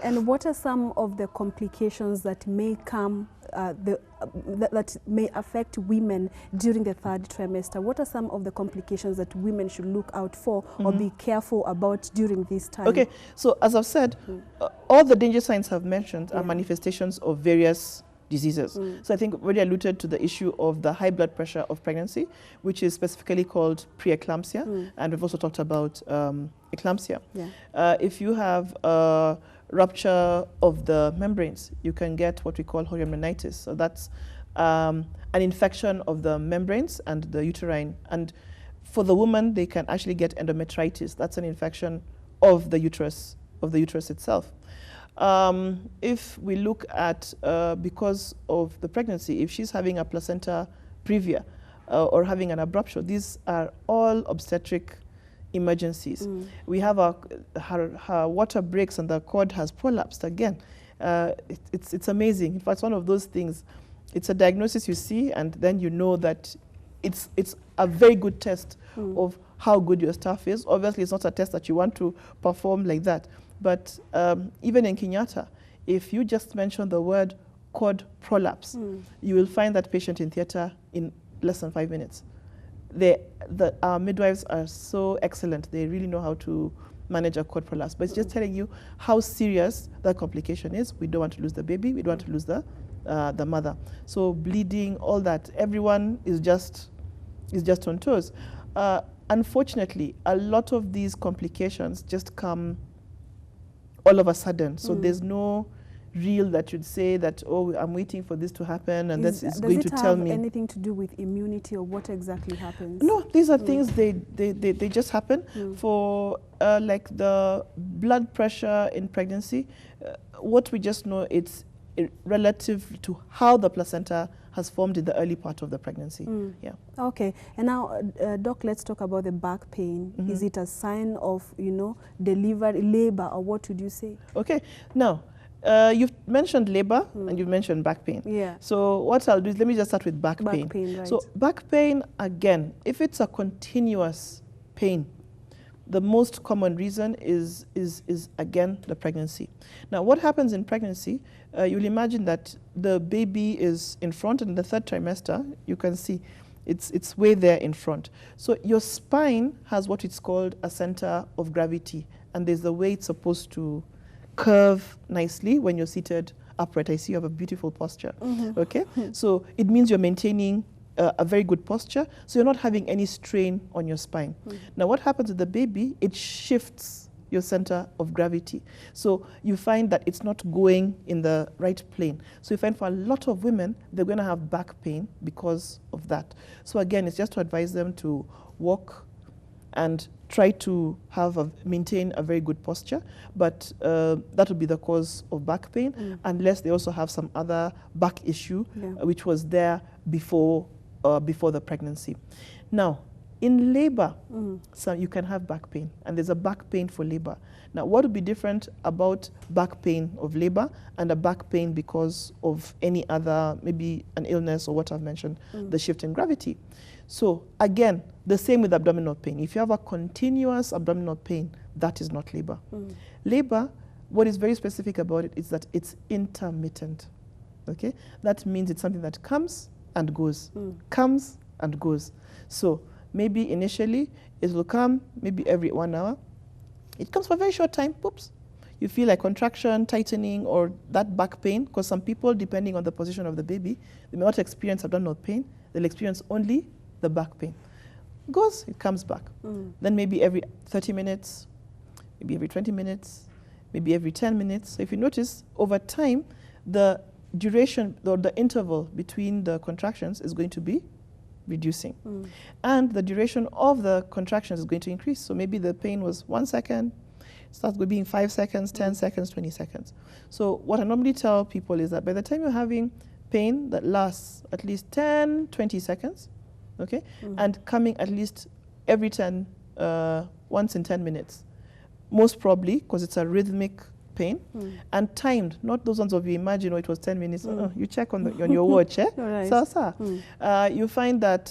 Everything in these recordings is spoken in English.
And what are some of the complications that may come, that may affect women during the third trimester? What are some of the complications that women should look out for or be careful about during this time? Okay, so as I've said, all the danger signs I've mentioned are manifestations of various diseases. So I think already alluded to the issue of the high blood pressure of pregnancy, which is specifically called preeclampsia, and we've also talked about eclampsia. If you have a rupture of the membranes, you can get what we call chorioamnionitis. So that's an infection of the membranes and the uterine. And for the woman, they can actually get endometritis. That's an infection of the uterus itself. If we look at, because of the pregnancy, if she's having a placenta previa or having an abruption, these are all obstetric emergencies. We have her water breaks and the cord has prolapsed again. It's amazing. In fact, it's one of those things. It's a diagnosis you see, and then you know that it's a very good test of how good your staff is. Obviously, it's not a test that you want to perform like that. But even in Kenyatta, if you just mention the word cord prolapse, you will find that patient in theater in less than 5 minutes. Our midwives are so excellent. They really know how to manage a cord prolapse. But it's just telling you how serious that complication is. We don't want to lose the baby. We don't want to lose the mother. So bleeding, all that, everyone is just on toes. Unfortunately, a lot of these complications just come all of a sudden. So there's no real that you'd say that, oh, I'm waiting for this to happen and this is going to tell me. Does it have anything to do with immunity, or what exactly happens? No, these are things, they just happen. For like the blood pressure in pregnancy, what we just know, it's relative to how the placenta has formed in the early part of the pregnancy. Yeah. Okay. And now, Doc, let's talk about the back pain. Is it a sign of, delivery, labor, or what would you say? Okay. Now, you've mentioned labor and you've mentioned back pain. Yeah. So what I'll do is let me just start with back pain. Back pain, right. So back pain, again, if it's a continuous pain, the most common reason is again the pregnancy. Now, what happens in pregnancy? You'll imagine that the baby is in front, and in the third trimester, you can see it's way there in front. So your spine has what it's called a center of gravity, and there's the way it's supposed to curve nicely when you're seated upright. I see you have a beautiful posture. Okay, so it means you're maintaining a very good posture, so you're not having any strain on your spine. Now, what happens with the baby? It shifts your center of gravity. So you find that it's not going in the right plane. So you find for a lot of women, they're going to have back pain because of that. So again, it's just to advise them to walk and try to maintain a very good posture, but that would be the cause of back pain, unless they also have some other back issue, which was there before the pregnancy. Now, in labor, so you can have back pain, and there's a back pain for labor. Now, what would be different about back pain of labor and a back pain because of any other, maybe an illness or what I've mentioned, the shift in gravity? So again, the same with abdominal pain. If you have a continuous abdominal pain, that is not labor. Labor, what is very specific about it is that it's intermittent. Okay, that means it's something that comes and goes, comes and goes. So maybe initially it will come maybe every 1 hour. It comes for a very short time, oops. You feel like contraction, tightening, or that back pain, because some people, depending on the position of the baby, they may not experience abdominal pain, they'll experience only the back pain. Goes, it comes back. Then maybe every 30 minutes, maybe every 20 minutes, maybe every 10 minutes. So if you notice, over time, the duration or the interval between the contractions is going to be reducing. And the duration of the contractions is going to increase. So maybe the pain was 1 second, starts being 5 seconds, 10 seconds, 20 seconds. So what I normally tell people is that by the time you're having pain that lasts at least 10, 20 seconds, okay, and coming at least every once in 10 minutes, most probably because it's a rhythmic pain, and timed, not those ones of you imagine, it was 10 minutes, you check on your watch, Right. you find that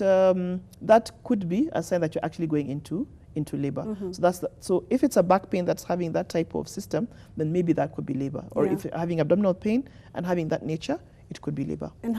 that could be a sign that you're actually going into into labor. So that's so if it's a back pain that's having that type of system, then maybe that could be labor. Or if you're having abdominal pain and having that nature, it could be labor. And